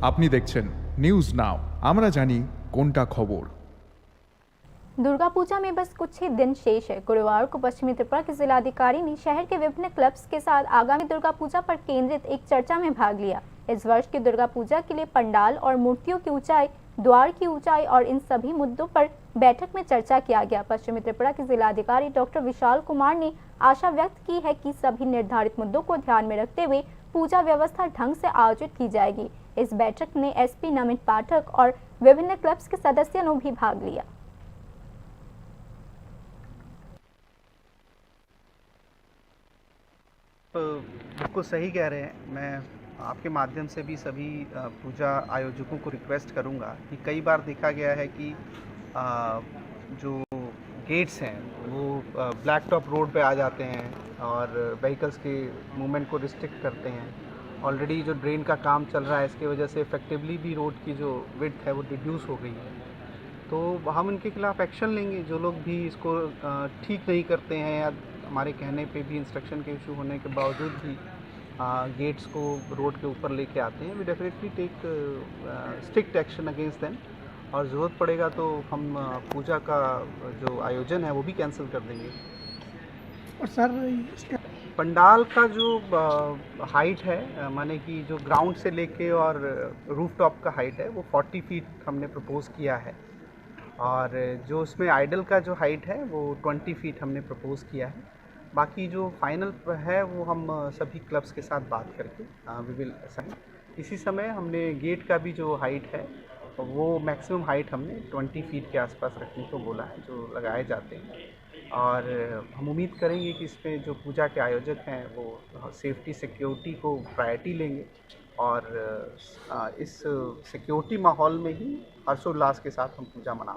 আপনি দেখছেন news now, আমরা জানি কোনটা খবর। दुर्गा पूजा में बस कुछ ही दिन शेष है। गुरुवार को पश्चिमी त्रिपुरा के जिलाधिकारी ने शहर के विभिन्न क्लब्स के साथ आगामी दुर्गा पूजा पर केंद्रित एक चर्चा में भाग लिया। इस वर्ष की दुर्गा पूजा के लिए पंडाल और मूर्तियों की ऊंचाई, द्वार की ऊंचाई और इन सभी मुद्दों पर बैठक में चर्चा किया गया। पश्चिमी त्रिपुरा के जिलाधिकारी डॉक्टर विशाल कुमार ने आशा व्यक्त की है कि सभी निर्धारित मुद्दों को ध्यान में रखते हुए पूजा व्यवस्था ढंग से आयोजित की जाएगी। इस बैठक में एसपी नमित पाठक और विभिन्न क्लब्स के सदस्यों ने भी भाग लिया। बिल्कुल सही कह रहे हैं। मैं आपके माध्यम से भी सभी पूजा आयोजकों को रिक्वेस्ट करूंगा कि कई बार देखा गया है कि जो गेट्स हैं वो ब्लैक टॉप रोड पे आ जाते हैं और व्हीकल्स के मूवमेंट को रिस्ट्रिक्ट करते हैं। ऑलरेडी जो ड्रेन का काम चल रहा है, इसकी वजह से इफेक्टिवली भी रोड की जो विड्थ है वो रिड्यूस हो गई है। तो हम इनके खिलाफ एक्शन लेंगे। जो लोग भी इसको ठीक नहीं करते हैं या हमारे कहने पे भी इंस्ट्रक्शन के इशू होने के बावजूद भी गेट्स को रोड के ऊपर लेके आते हैं, we definitely take strict action against them. और ज़रूरत पड़ेगा तो हम पूजा का जो आयोजन है वो भी कैंसिल कर देंगे। और सर पंडाल का जो हाइट है, माने कि जो ग्राउंड से लेके और रूफ टॉप का हाइट है वो 40 फीट हमने प्रपोज़ किया है। और जो उसमें आइडल का जो हाइट है वो 20 फीट हमने प्रपोज़ किया है। बाकी जो फाइनल है वो हम सभी क्लब्स के साथ बात करके वी विल असाइन। इसी समय हमने गेट का भी जो हाइट है वो मैक्सिमम हाइट हमने 20 फीट के आसपास रखने को बोला है, जो लगाए जाते हैं। और हम उम्मीद करेंगे कि इसमें जो पूजा के आयोजक हैं वो सेफ्टी सिक्योरिटी को प्रायोरिटी लेंगे और इस सिक्योरिटी माहौल में ही हर्षोल्लास के साथ हम पूजा मना